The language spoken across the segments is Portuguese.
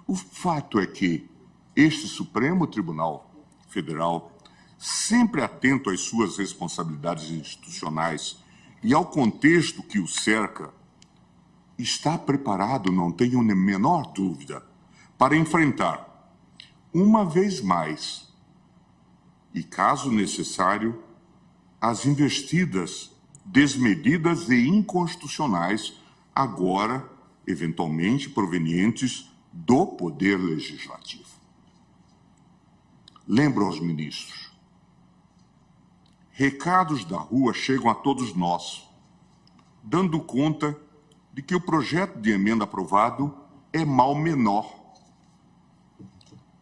O fato é que este Supremo Tribunal Federal, sempre atento às suas responsabilidades institucionais e ao contexto que o cerca, está preparado, não tenho a menor dúvida, para enfrentar, uma vez mais, e caso necessário, as investidas desmedidas e inconstitucionais, agora, eventualmente, provenientes do Poder Legislativo. Lembro aos ministros, recados da rua chegam a todos nós, dando conta de que o projeto de emenda aprovado é mal menor,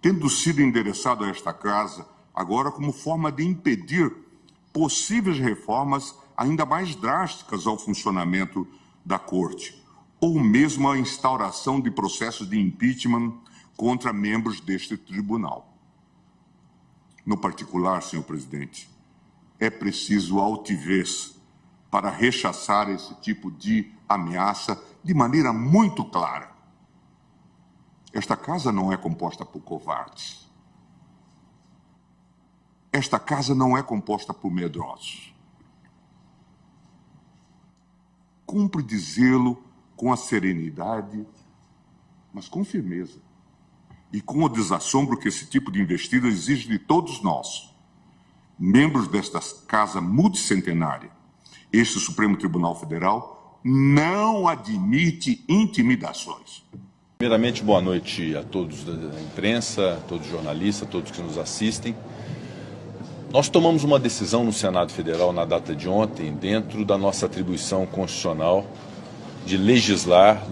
tendo sido endereçado a esta Casa agora como forma de impedir possíveis reformas ainda mais drásticas ao funcionamento da Corte, ou mesmo a instauração de processos de impeachment contra membros deste tribunal. No particular, senhor presidente, é preciso altivez para rechaçar esse tipo de ameaça de maneira muito clara. Esta Casa não é composta por covardes. Esta Casa não é composta por medrosos. Cumpre dizê-lo com a serenidade, mas com firmeza, e com o desassombro que esse tipo de investida exige de todos nós, membros desta Casa multicentenária. Este Supremo Tribunal Federal não admite intimidações. Primeiramente, boa noite a todos da imprensa, a todos os jornalistas, a todos que nos assistem. Nós tomamos uma decisão no Senado Federal na data de ontem, dentro da nossa atribuição constitucional de legislar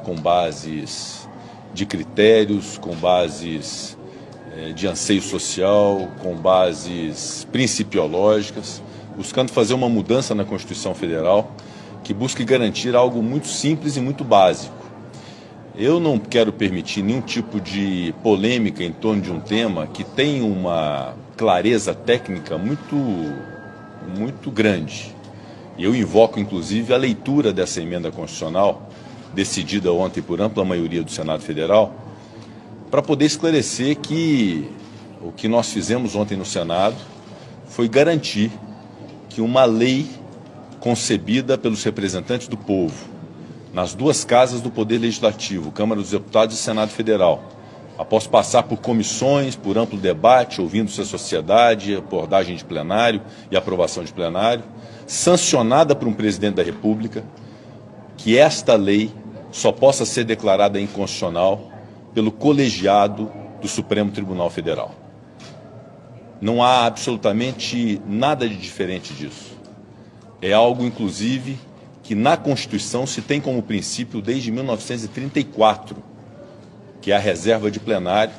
com bases de critérios, com bases de anseio social, com bases principiológicas, buscando fazer uma mudança na Constituição Federal que busque garantir algo muito simples e muito básico. Eu não quero permitir nenhum tipo de polêmica em torno de um tema que tem uma clareza técnica muito grande. E eu invoco, inclusive, a leitura dessa emenda constitucional, decidida ontem por ampla maioria do Senado Federal, para poder esclarecer que o que nós fizemos ontem no Senado foi garantir que uma lei concebida pelos representantes do povo, nas duas casas do Poder Legislativo, Câmara dos Deputados e Senado Federal, após passar por comissões, por amplo debate, ouvindo-se a sociedade, abordagem de plenário e aprovação de plenário, sancionada por um presidente da República, que esta lei só possa ser declarada inconstitucional pelo colegiado do Supremo Tribunal Federal. Não há absolutamente nada de diferente disso. É algo, inclusive, que na Constituição se tem como princípio desde 1934, que é a reserva de plenário.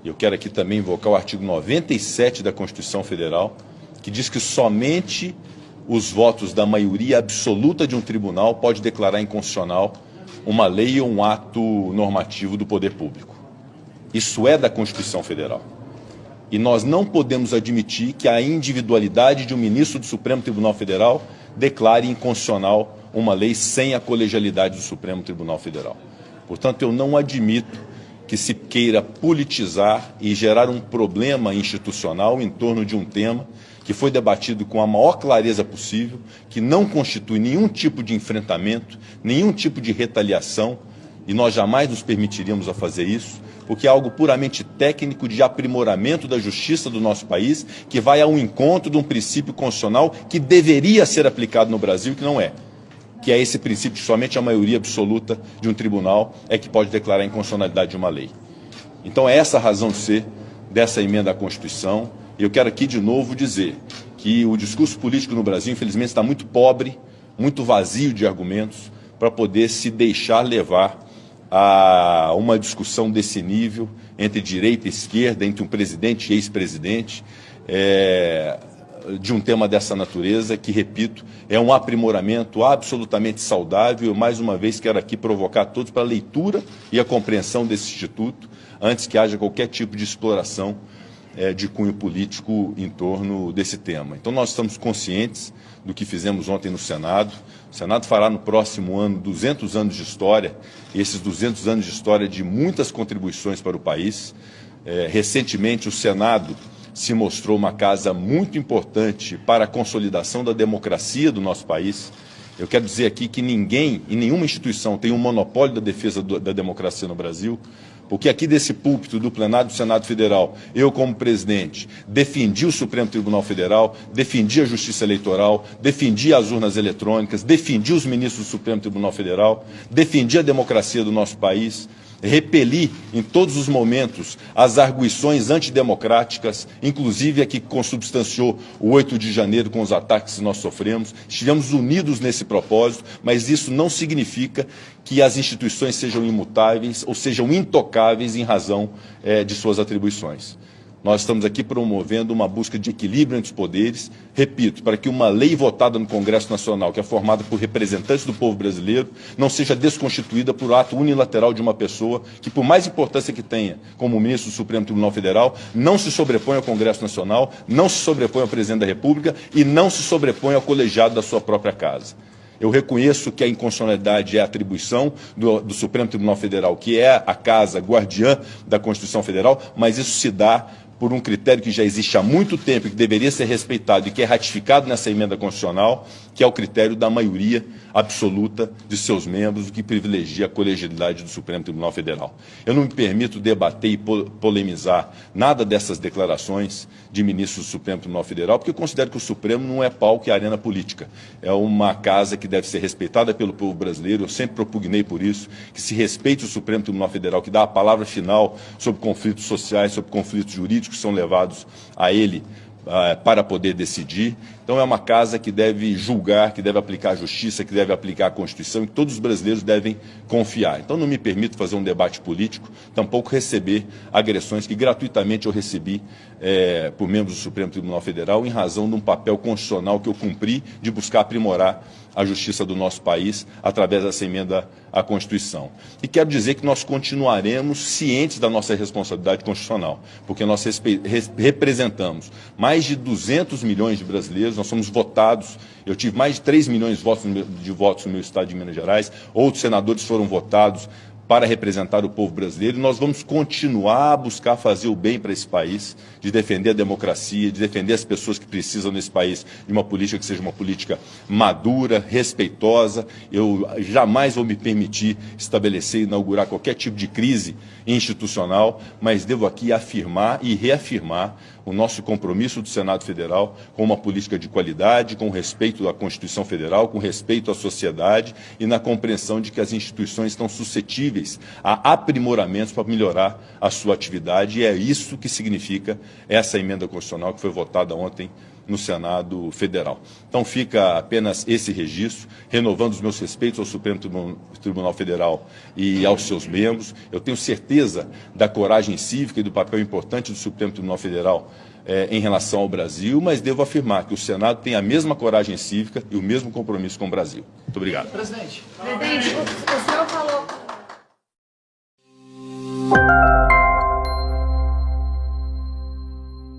Eu quero aqui também invocar o artigo 97 da Constituição Federal, que diz que somente os votos da maioria absoluta de um tribunal pode declarar inconstitucional uma lei ou um ato normativo do poder público. Isso é da Constituição Federal. E nós não podemos admitir que a individualidade de um ministro do Supremo Tribunal Federal declare inconstitucional uma lei sem a colegialidade do Supremo Tribunal Federal. Portanto, eu não admito que se queira politizar e gerar um problema institucional em torno de um tema que foi debatido com a maior clareza possível, que não constitui nenhum tipo de enfrentamento, nenhum tipo de retaliação, e nós jamais nos permitiríamos a fazer isso, porque é algo puramente técnico de aprimoramento da justiça do nosso país, que vai ao encontro de um princípio constitucional que deveria ser aplicado no Brasil e que não é. Que é esse princípio que somente a maioria absoluta de um tribunal é que pode declarar a inconstitucionalidade de uma lei. Então é essa a razão de ser dessa emenda à Constituição. E eu quero aqui de novo dizer que o discurso político no Brasil, infelizmente, está muito pobre, muito vazio de argumentos para poder se deixar levar a uma discussão desse nível entre direita e esquerda, entre um presidente e ex-presidente, de um tema dessa natureza, que, repito, é um aprimoramento absolutamente saudável. Eu, mais uma vez, quero aqui provocar todos para a leitura e a compreensão desse Instituto, antes que haja qualquer tipo de exploração de cunho político em torno desse tema. Então nós estamos conscientes do que fizemos ontem no Senado. O Senado fará no próximo ano 200 anos de história, e esses 200 anos de história de muitas contribuições para o país. Recentemente o Senado se mostrou uma casa muito importante para a consolidação da democracia do nosso país. Eu quero dizer aqui que ninguém e nenhuma instituição tem um monopólio da defesa da democracia no Brasil, porque aqui desse púlpito do plenário do Senado Federal, eu como presidente, defendi o Supremo Tribunal Federal, defendi a Justiça Eleitoral, defendi as urnas eletrônicas, defendi os ministros do Supremo Tribunal Federal, defendi a democracia do nosso país, repeli em todos os momentos as arguições antidemocráticas, inclusive a que consubstanciou o 8 de janeiro com os ataques que nós sofremos. Estivemos unidos nesse propósito, mas isso não significa que as instituições sejam imutáveis ou sejam intocáveis em razão de suas atribuições. Nós estamos aqui promovendo uma busca de equilíbrio entre os poderes, repito, para que uma lei votada no Congresso Nacional, que é formada por representantes do povo brasileiro, não seja desconstituída por ato unilateral de uma pessoa que, por mais importância que tenha, como ministro do Supremo Tribunal Federal, não se sobrepõe ao Congresso Nacional, não se sobrepõe ao Presidente da República e não se sobrepõe ao colegiado da sua própria casa. Eu reconheço que a inconstitucionalidade é a atribuição do Supremo Tribunal Federal, que é a casa guardiã da Constituição Federal, mas isso se dá por um critério que já existe há muito tempo e que deveria ser respeitado e que é ratificado nessa emenda constitucional, que é o critério da maioria absoluta de seus membros, o que privilegia a colegialidade do Supremo Tribunal Federal. Eu não me permito debater e polemizar nada dessas declarações de ministros do Supremo Tribunal Federal, porque eu considero que o Supremo não é palco e arena política. É uma casa que deve ser respeitada pelo povo brasileiro, eu sempre propugnei por isso, que se respeite o Supremo Tribunal Federal, que dá a palavra final sobre conflitos sociais, sobre conflitos jurídicos que são levados a ele para poder decidir. Então é uma casa que deve julgar, que deve aplicar a justiça, que deve aplicar a Constituição e que todos os brasileiros devem confiar. Então não me permito fazer um debate político, tampouco receber agressões que gratuitamente eu recebi por membros do Supremo Tribunal Federal em razão de um papel constitucional que eu cumpri de buscar aprimorar a justiça do nosso país através dessa emenda à Constituição. E quero dizer que nós continuaremos cientes da nossa responsabilidade constitucional, porque nós representamos mais de 200 milhões de brasileiros, nós somos votados, eu tive mais de 3 milhões de votos no meu estado de Minas Gerais, outros senadores foram votados para representar o povo brasileiro, e nós vamos continuar a buscar fazer o bem para esse país, de defender a democracia, de defender as pessoas que precisam nesse país de uma política que seja uma política madura, respeitosa. Eu jamais vou me permitir estabelecer e inaugurar qualquer tipo de crise institucional, mas devo aqui afirmar e reafirmar o nosso compromisso do Senado Federal com uma política de qualidade, com respeito à Constituição Federal, com respeito à sociedade e na compreensão de que as instituições estão suscetíveis a aprimoramentos para melhorar a sua atividade, e é isso que significa essa emenda constitucional que foi votada ontem no Senado Federal. Então fica apenas esse registro, renovando os meus respeitos ao Supremo Tribunal Federal e aos seus membros. Eu tenho certeza da coragem cívica e do papel importante do Supremo Tribunal Federal em relação ao Brasil, mas devo afirmar que o Senado tem a mesma coragem cívica e o mesmo compromisso com o Brasil. Muito obrigado. Presidente, o senhor falou...